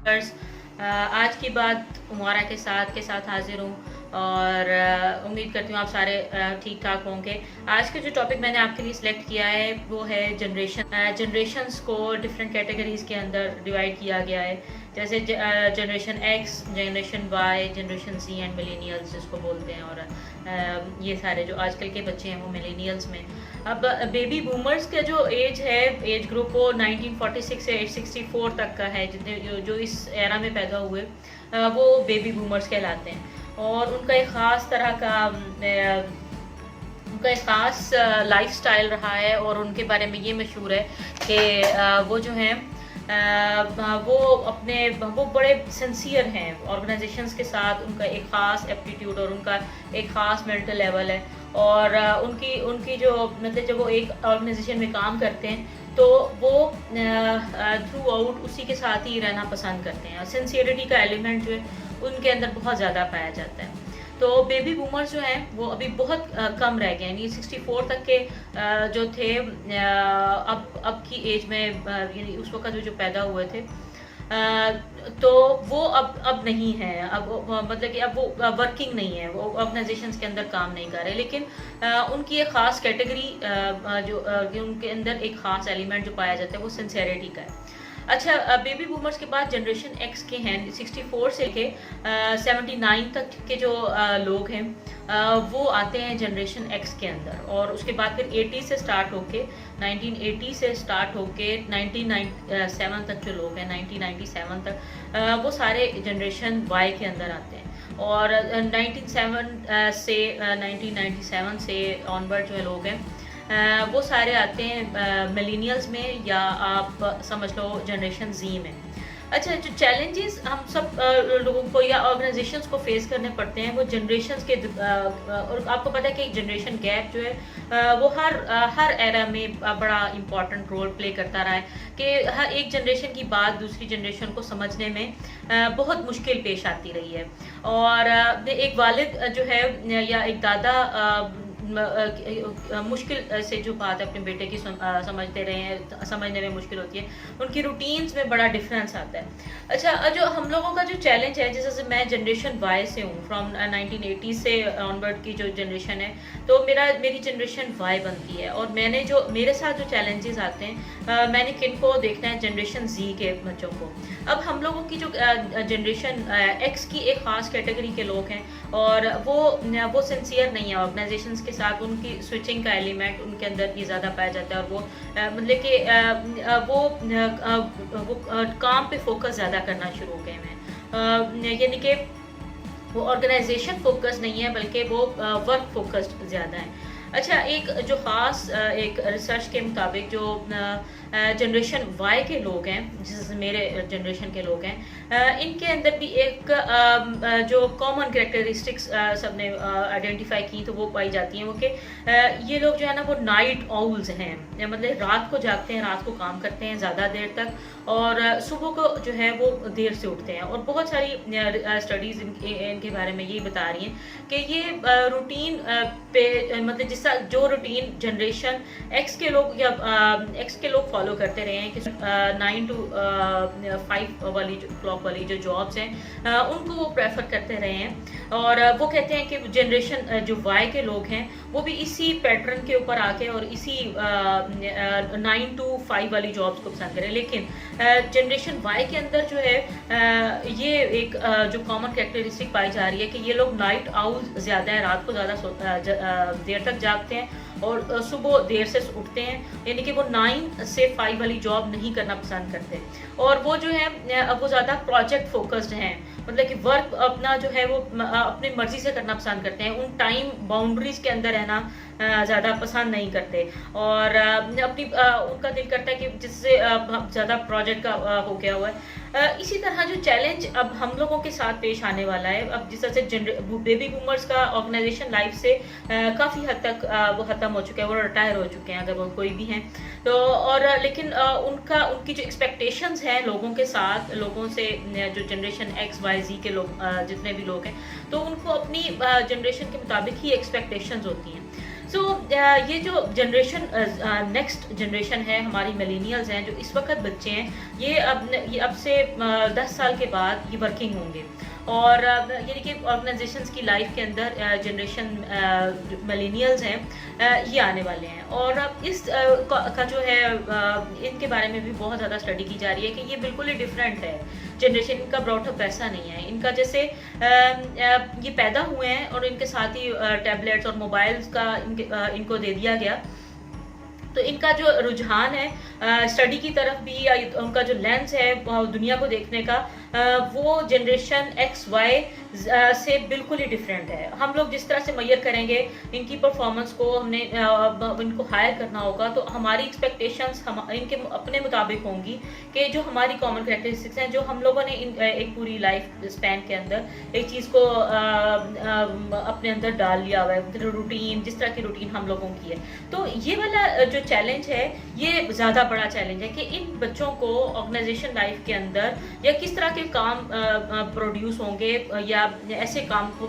Viewers, आज की बात उमारा के साथ हाजिर हूँ और उम्मीद करती हूँ आप सारे ठीक ठाक होंगे। आज का जो टॉपिक मैंने आपके लिए सिलेक्ट किया है वो है जनरेशन्स को डिफरेंट कैटेगरीज के अंदर डिवाइड किया गया है, जैसे generation X, generation Y, generation C and millennials जिसको बोलते हैं। और ये सारे जो आजकल के बच्चे हैं वो मिलेनियल्स में। अब बेबी बूमर्स का जो एज है, एज ग्रुप वो 1946 से 64 तक का है। जितने जो इस एरा में पैदा हुए वो बेबी बूमर्स कहलाते हैं। और उनका एक ख़ास तरह का उनका एक ख़ास लाइफ स्टाइल रहा है और उनके बारे में ये मशहूर है कि वो जो हैं वो बड़े सिंसियर हैं ऑर्गेनाइजेशंस के साथ। उनका एक ख़ास एप्टीट्यूड और उनका एक ख़ास मेंटल लेवल है। और उनकी जो मतलब जब वो एक ऑर्गेनाइजेशन में काम करते हैं तो वो थ्रू आउट उसी के साथ ही रहना पसंद करते हैं। सिंसियरिटी का एलिमेंट जो है उनके अंदर बहुत ज़्यादा पाया जाता है। तो बेबी बूमर्स जो हैं वो अभी बहुत कम रह गए हैं। ये 64 तक के जो थे, अब की एज में यानी उस वक्त जो पैदा हुए थे, तो वो अब नहीं है। अब मतलब कि अब वो वर्किंग नहीं है, वो ऑर्गेनाइजेशंस के अंदर काम नहीं कर रहे। लेकिन उनकी एक ख़ास कैटेगरी जो उनके अंदर एक ख़ास एलिमेंट जो पाया जाता है वो सिंसेरिटी का है। अच्छा, बेबी बूमर्स के बाद जनरेशन एक्स के हैं 64 से लेके 79 तक के जो लोग हैं वो आते हैं जनरेशन एक्स के अंदर। और उसके बाद फिर 80 से स्टार्ट होके 1980 से स्टार्ट होके 1997 तक जो लोग हैं 1997 तक वो सारे जनरेशन वाई के अंदर आते हैं। और 1997 से ऑनवर्ड जो लोग हैं वो सारे आते हैं मिलेनियल्स में, या आप समझ लो जनरेशन जी में। अच्छा, जो चैलेंजेस हम सब लोगों को या ऑर्गेनाइजेशंस को फेस करने पड़ते हैं वो जनरेशन्स के और आपको पता है कि एक जनरेशन गैप जो है वो हर एरा में बड़ा इम्पॉर्टेंट रोल प्ले करता रहा है कि हर एक जनरेशन की बात दूसरी जनरेशन को समझने में बहुत मुश्किल पेश आती रही है। और एक वालिद जो है या एक दादा मुश्किल से जो बात है अपने बेटे की समझते रहे हैं, समझने में मुश्किल होती है। उनकी रूटीन्स में बड़ा डिफरेंस आता है। अच्छा, जो हम लोगों का जो चैलेंज है, जैसे मैं जनरेशन वाई से हूँ, फ्रॉम 1980 से ऑनवर्ड की जो जनरेशन है, तो मेरी जनरेशन वाई बनती है। और मेरे साथ जो चैलेंजेस आते हैं, मैंने किन को देखना है, जनरेशन जी के बच्चों को। अब हम लोगों की जो जनरेशन एक्स की एक ख़ास कैटेगरी के लोग हैं और वो सिंसियर नहीं है ऑर्गेनाइजेशंस के साथ। उनकी स्विचिंग का एलिमेंट उनके अंदर ये ज़्यादा पाया जाता है। और वो मतलब कि वो काम पे फोकस ज़्यादा करना शुरू हो गए हैं। यानी कि वो ऑर्गेनाइजेशन फोकस नहीं है बल्कि वो वर्क फोकस्ड ज़्यादा है। अच्छा, एक जो ख़ास एक रिसर्च के मुताबिक जो जनरेशन वाई के लोग हैं, जैसे मेरे जनरेशन के लोग हैं, इनके अंदर भी एक जो कॉमन कैरेक्टरिस्टिक्स सब ने आइडेंटिफाई की तो वो पाई जाती हैं, वो कि ये लोग जो है ना वो नाइट आउल्स हैं। मतलब रात को जागते हैं, रात को काम करते हैं ज़्यादा देर तक, और सुबह को जो है वो देर से उठते हैं। और बहुत सारी स्टडीज़ इनके बारे में यही बता रही हैं कि ये रूटीन पे मतलब जो रूटीन जनरेशन एक्स के लोग या एक्स के लोग फॉलो करते रहे हैं कि 9 to 5 वाली जो क्लॉक वाली जो जॉब्स हैं उनको वो प्रेफर करते रहे हैं। और वो कहते हैं कि जनरेशन जो वाई के लोग हैं वो भी इसी पैटर्न के ऊपर आके और इसी 9 to 5 वाली जॉब्स को पसंद करें। लेकिन जनरेशन वाई के अंदर जो है ये एक जो कॉमन कैरेक्टरिस्टिक पाई जा रही है कि ये लोग नाइट आउल ज़्यादा है, रात को ज़्यादा देर तक जागते हैं और सुबह देर से उठते हैं। यानी कि वो 9 से 5 वाली जॉब नहीं करना पसंद करते। और वो जो है वो ज़्यादा प्रोजेक्ट फोकस्ड हैं, मतलब कि वर्क अपना जो है वो अपनी मर्ज़ी से करना पसंद करते हैं। उन टाइम बाउंड्रीज़ के अंदर रहना ज़्यादा पसंद नहीं करते। और उनका दिल करता है कि जिससे ज़्यादा प्रोजेक्ट का हो गया हुआ है। इसी तरह जो चैलेंज अब हम लोगों के साथ पेश आने वाला है, अब जिस तरह से बेबी बूमर्स का ऑर्गेनाइजेशन लाइफ से काफ़ी हद तक वो ख़त्म हो चुका है, वो रिटायर हो चुके हैं अगर वो कोई भी हैं तो। और लेकिन उनकी जो एक्सपेक्टेशंस हैं लोगों से जो जनरेशन एक्स वाई जी के लोग जितने भी लोग हैं, तो उनको अपनी जनरेशन के मुताबिक ही एक्सपेक्टेशंस होती हैं। सो ये जो जनरेशन नेक्स्ट जनरेशन है हमारी मिलेनियल्स हैं जो इस वक्त बच्चे हैं, ये अब से 10 साल के बाद ये वर्किंग होंगे और यानी कि ऑर्गेनाइजेशंस की लाइफ के अंदर जनरेशन मिलेनियल्स हैं ये आने वाले हैं। और अब इस का जो है इनके बारे में भी बहुत ज़्यादा स्टडी की जा रही है कि ये बिल्कुल ही डिफरेंट है जनरेशन, इनका ब्रॉटअप ऐसा नहीं है। इनका जैसे ये पैदा हुए हैं और इनके साथ ही टैबलेट्स और मोबाइल्स का इनको दे दिया गया, तो इनका जो रुझान है स्टडी की तरफ भी, या उनका जो लेंस है दुनिया को देखने का, वो जनरेशन एक्स वाई से बिल्कुल ही डिफरेंट है। हम लोग जिस तरह से मैयर करेंगे इनकी परफॉर्मेंस को, हमने इनको हायर करना होगा, तो हमारी एक्सपेक्टेशंस इनके अपने मुताबिक होंगी कि जो हमारी कॉमन कैरेक्टरिस्टिक्स हैं, जो हम लोगों ने एक पूरी लाइफ स्पैन के अंदर एक चीज़ को अपने अंदर डाल लिया हुआ है, रूटीन, जिस तरह की रूटीन हम लोगों की है। तो ये वाला जो चैलेंज है ये ज़्यादा बड़ा चैलेंज है कि इन बच्चों को ऑर्गेनाइजेशन लाइफ के अंदर या किस तरह के काम प्रोड्यूस होंगे या ऐसे काम को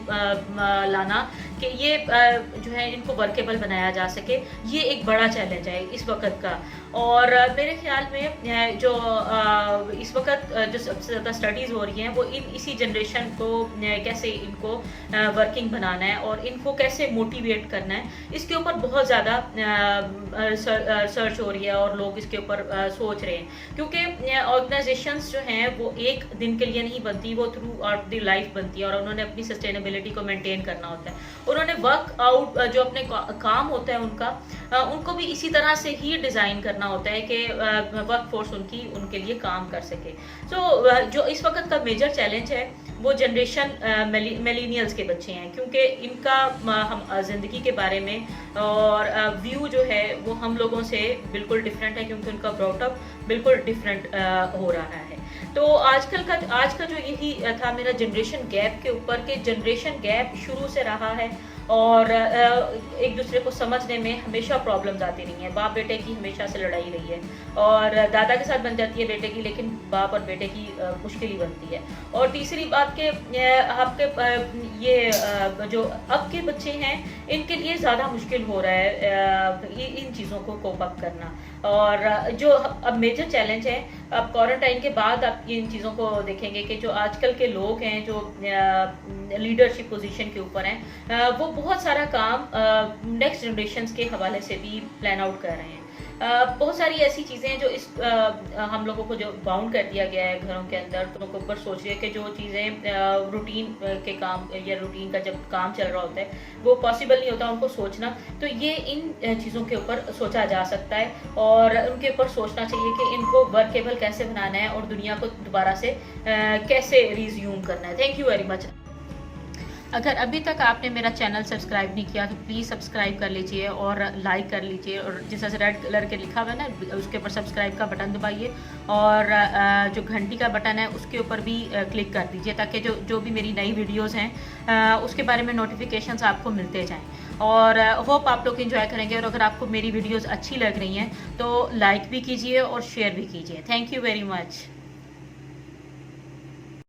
लाना कि ये जो है इनको वर्केबल बनाया जा सके, ये एक बड़ा चैलेंज है इस वक्त का। और मेरे ख्याल में जो इस वक्त जो सबसे ज़्यादा स्टडीज़ हो रही हैं वो इसी जनरेशन को कैसे इनको वर्किंग बनाना है और इनको कैसे मोटिवेट करना है, इसके ऊपर बहुत ज़्यादा रिसर्च हो रही है और लोग इसके ऊपर सोच रहे हैं। क्योंकि ऑर्गेनाइजेशंस जो हैं वो एक दिन के लिए नहीं बनती, वो थ्रू आउट द लाइफ बनती है और उन्होंने अपनी सस्टेनेबिलिटी को मेंटेन करना होता है। उन्होंने वर्क आउट जो अपने काम होता है उनको भी इसी तरह से ही डिज़ाइन करना होता है कि वर्क फोर्स उनके लिए काम कर सके। सो जो इस वक्त का मेजर चैलेंज है वो जनरेशन मिलेनियल्स के बच्चे हैं, क्योंकि इनका हम ज़िंदगी के बारे में और व्यू जो है वो हम लोगों से बिल्कुल डिफरेंट है, क्योंकि उनका ब्रॉटअप बिल्कुल डिफरेंट हो रहा है। तो आज का जो यही था मेरा जनरेशन गैप के ऊपर, कि जनरेशन गैप शुरू से रहा है और एक दूसरे को समझने में हमेशा प्रॉब्लम्स आती रही हैं। बाप बेटे की हमेशा से लड़ाई रही है और दादा के साथ बन जाती है बेटे की, लेकिन बाप और बेटे की मुश्किल ही बनती है। और तीसरी बात के आपके ये जो अब के बच्चे हैं इनके लिए ज़्यादा मुश्किल हो रहा है इन चीज़ों को कोप अप करना। और जो अब मेजर चैलेंज है, अब क्वारंटाइन के बाद आप इन चीज़ों को देखेंगे कि जो आजकल के लोग हैं जो लीडरशिप पोजीशन के ऊपर हैं वो बहुत सारा काम नेक्स्ट जनरेशंस के हवाले से भी प्लान आउट कर रहे हैं। बहुत सारी ऐसी चीज़ें हैं जो इस हम लोगों को जो बाउंड कर दिया गया है घरों के अंदर, तो उनके ऊपर सोच रहे हैं कि जो चीज़ें रूटीन के काम या रूटीन का जब काम चल रहा होता है वो पॉसिबल नहीं होता उनको सोचना, तो ये इन चीज़ों के ऊपर सोचा जा सकता है और उनके ऊपर सोचना चाहिए कि इनको वर्केबल कैसे बनाना है और दुनिया को दोबारा से कैसे रिज्यूम करना है। Thank you very much. अगर अभी तक आपने मेरा चैनल सब्सक्राइब नहीं किया तो प्लीज़ सब्सक्राइब कर लीजिए और लाइक कर लीजिए, और जिस तरह से रेड कलर के लिखा हुआ है ना उसके ऊपर सब्सक्राइब का बटन दबाइए और जो घंटी का बटन है उसके ऊपर भी क्लिक कर दीजिए, ताकि जो भी मेरी नई वीडियोस हैं उसके बारे में नोटिफिकेशंस आपको मिलते जाएं। और होप आप लोग इन्जॉय करेंगे, और अगर आपको मेरी वीडियोज़ अच्छी लग रही हैं तो लाइक भी कीजिए और शेयर भी कीजिए। Thank you very much.